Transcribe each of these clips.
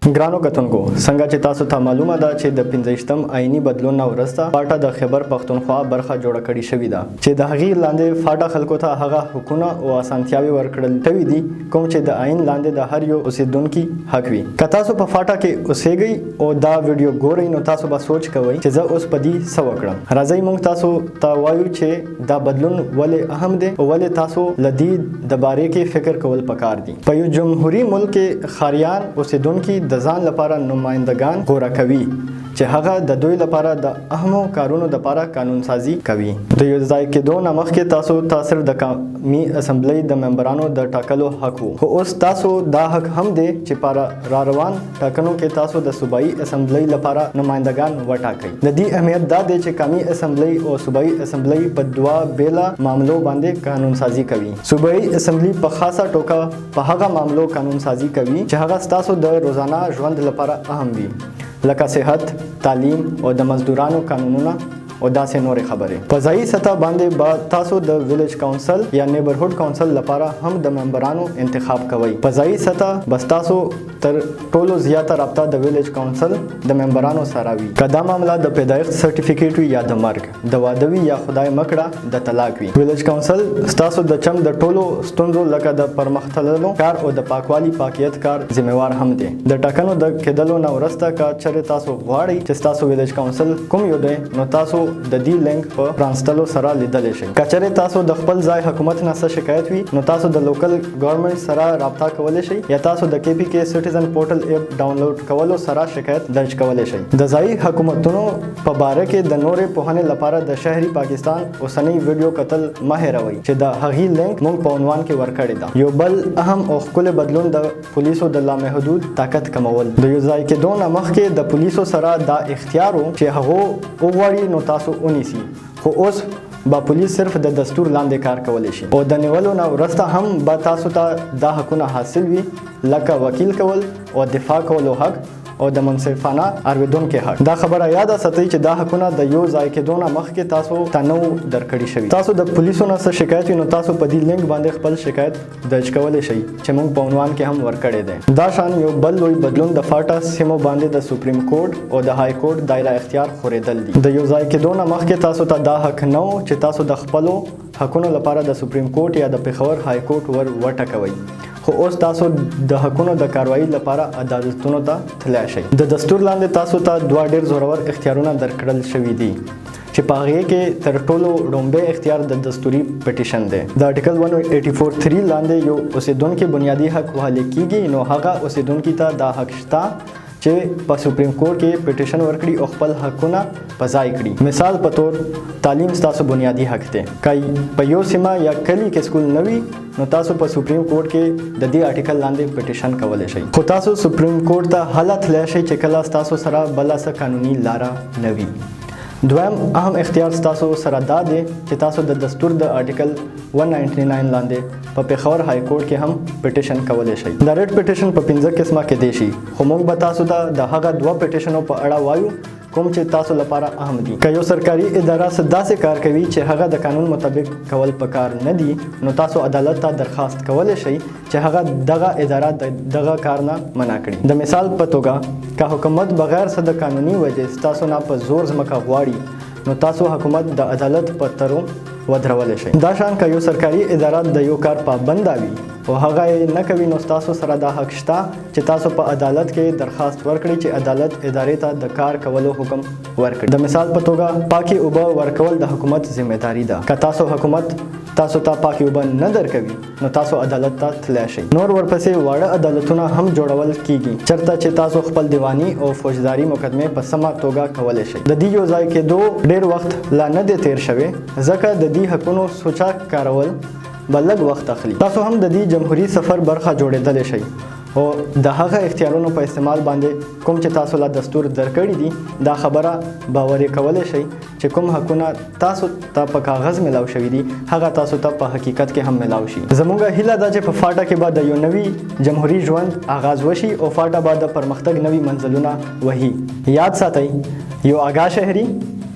ګرانو کتونکو څنګه چې تاسو ته معلومه ده چې د 15م آئینی بدلون نه وروسته فاټا د خیبر پښتونخوا برخه جوړه کړې شوې ده چې د هغې لاندې فاټا خلکو ته هغه حقونه او اسانتیاوې ورکړل شوي دي کوم چې د آئین لاندې د هر یو اوسیدونکي حق وي. که تاسو په فاټا کې اوسېږئ او دا ویډیو ګورئ نو تاسو به سوچ کوئ چې زه اوس په دې څه وکړم. راځئ موږ تاسو ته وایو چې دا بدلون ولې اهم دی او ولې تاسو له دې د بارې کې فکر کول پکار دي. په یو جمهوري ملک کې ښاریان اوسیدونکي د ځان لپاره نمائندگان غوره کوي چې هغه د دوی لپاره د اهمو کارونو لپاره قانون سازي کوي. د یو ځای کېدو نه مخکې تاسو ته صرف د قومي اسمبلی د ممبرانو د ټاکلو حق وو، خو اوس تاسو دا حق هم دی چې پر را روان ټاکنو کې تاسو د صوبایي اسمبلی لپاره نمائندگان وټاکئ. د دې اهمیت دا دی چې قومي اسمبلی او صوبایي اسمبلی په دوه بیله معاملو باندې قانون سازي کوي. صوبایي اسمبلی په خاصه ټوکه په هغه معاملو قانون سازي کوي چې هغه ستاسو د روزانه ژوند لپاره اهم وي، لکه صحت، تعلیم او د مزدورانو قانونونه او داسې نورې خبرې. په ځایي سطح باندې به تاسو د ویلیج کونسل یا نیبرهوډ کونسل لپاره هم د ممبرانو انتخاب کوئ. په ځایي سطح به تاسو تر ټولو زیاته رابطه د ویلیج کونسل د ممبرانو سره وي. که دا معامله د پیدایښت سرټیفیکیټ وي یا د مرګ، د واده وي یا خدای مکړه د طلاق وي. ویلیج کونسل ستاسو د چم د ټولو ستونزو لکه د پرمختللو کار او د پاکوالي پاکیت کار ذمہوار هم دی. د ټاکنو د کېدلو نه وروسته که چېرې تاسو غواړئ چې ستاسو ویلیج کونسل کوم یو دی نو تاسو د دې لینک په پرانستلو سره لیدلی شئ. که چېرې تاسو د خپل ځای حکومت نه څه شکایت وي نو تاسو د لوکل ګورنمنټ سره رابطه کولی شئ یا تاسو د KPK سټیزن پورټل ایپ ډاونلوډ کولو سره شکایت درج کولی شئ. د ځایي حکومتونو په باره کې د نورې پوهنې لپاره د شهري پاکستان اوسنۍ ویډیو کتل مه هېروئ چې د هغې لینک موږ په عنوان کې ورکړې ده. یو بل اهم او ښکلی بدلون د پولیسو د لامحدود طاقت کمول. د یو ځای کېدو نه مخکې د پولیسو سره دا اختیار و چې هغو وغواړي نو تاسو ونیسي، خو اوس با پولیس صرف د دستور لاندې کار کولی شي او د نیولو نه وروسته هم به تاسو ته دا حقونه حاصل وي لکه وکیل کول او دفاع کولو حق او د منصفانه اورېدونکي حق. دا خبره یاده ساتئ چې دا حقونه د یو ځای کېدو نه مخکې تاسو ته نه وو درکړي شوي. تاسو د پولیسو نه څه شکایت وي نو تاسو په دې لینک باندې خپل شکایت درج کولی شئ چې موږ په عنوان کې هم ورکړی دی. دا شان یو بل لوی بدلون د فاټا سیمو باندې د سپریم کورټ او د های کورټ دایره اختیار خورېدل دي. د یو ځای کېدو نه مخکې تاسو ته دا حق نه و چې تاسو د خپلو حقونو لپاره د سپریم کورټ یا د پېښور های کورټ ور وټکوئ، خو اوس تاسو د حقونو د کاروایی لپاره عدالتونو ته تللی شئ. د دستور لاندې تاسو ته دوه ډېر زورور اختیارونه درکړل شوي دي چې په هغې کې تر ټولو لومړی اختیار د دستوري پټیشن دی. د آرټیکل 184(3) لاندې یو اوسیدونکي بنیادي حق وهلی کیږي نو هغه اوسیدونکي ته دا حق شته چې په سپریم کورټ کې پټیشن ورکړي او خپل حقونه په ځای کړي. مثال په تور تعلیم ستاسو بنیادي حق دی. که په یو سیمه یا کلي کې سکول نه وي نو تاسو په سپریم کورټ کې د دې آرټیکل لاندې پټیشن کولی شئ، خو تاسو سپریم کورټ ته هله تللی شئ چې کله ستاسو سره بله څه قانوني لاره نه وي. دویم اهم اختیار ستاسو سره دا دی چې تاسو د دستور د آرټیکل 199 لاندې په پېښور های کورټ کې هم پټیشن کولی شئ. د ریټ پټیشن په 15 قسمه کېدی شي، خو موږ به تاسو ته د هغه دوه پټیشنو په اړه وایو کوم چې تاسو لپاره اهم دي. که یو سرکاري اداره څه داسې کار کوي چې هغه د قانون مطابق کول پکار نه دي نو تاسو عدالت ته درخواست کولی شئ چې هغه دغه اداره د دغه کار نه منع کړي. د مثال په توګه که حکومت بغیر څه د قانوني وجې ستاسو نه په زور ځمکه غواړي نو تاسو حکومت د عدالت په ترو ودرولی شئ. دا شان که یو سرکاري اداره د یو کار پابنده وي او هغه یې نه کوي نو تاسو سره دا حق شته چې تاسو په عدالت کې درخواست ورکړئ چې عدالت ادارې ته د کار کولو حکم ورکړي. د مثال په توګه پاکي اوبه ورکول د حکومت ذمہداري ده. که تاسو حکومت تاسو ته پاکي اوبه نه درکوي نو تاسو عدالت ته تللی شئ. نور ورپسې واړه عدالتونه هم جوړول کیږي چېرته چې تاسو خپل دیواني او فوجداري مقدمې په سمه توګه کولی شئ. د دې یو ځای کېدو ډېر وخت لا نه دی تیر شوی ځکه د دې حقونو سوچه کارول به لږ وخت اخلي. تاسو هم د دې جمهوري سفر برخه جوړېدلی شئ او د هغه اختیارونو په استعمال باندې کوم چې تاسو له دستور درکړي دي دا خبره باوري کولی شئ چې کوم حقونه تاسو ته په کاغذ ملاو شوي دي هغه تاسو ته په حقیقت کې هم ملاو شي. زموږ هیله ده چې په فاټا کې به د یو نوي جمهوري ژوند آغاز وشي او فاټا به د پرمختګ نوي منزلونه وهي. یاد ساتئ، یو آګاه شهري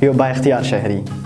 یو با اختیار شهري.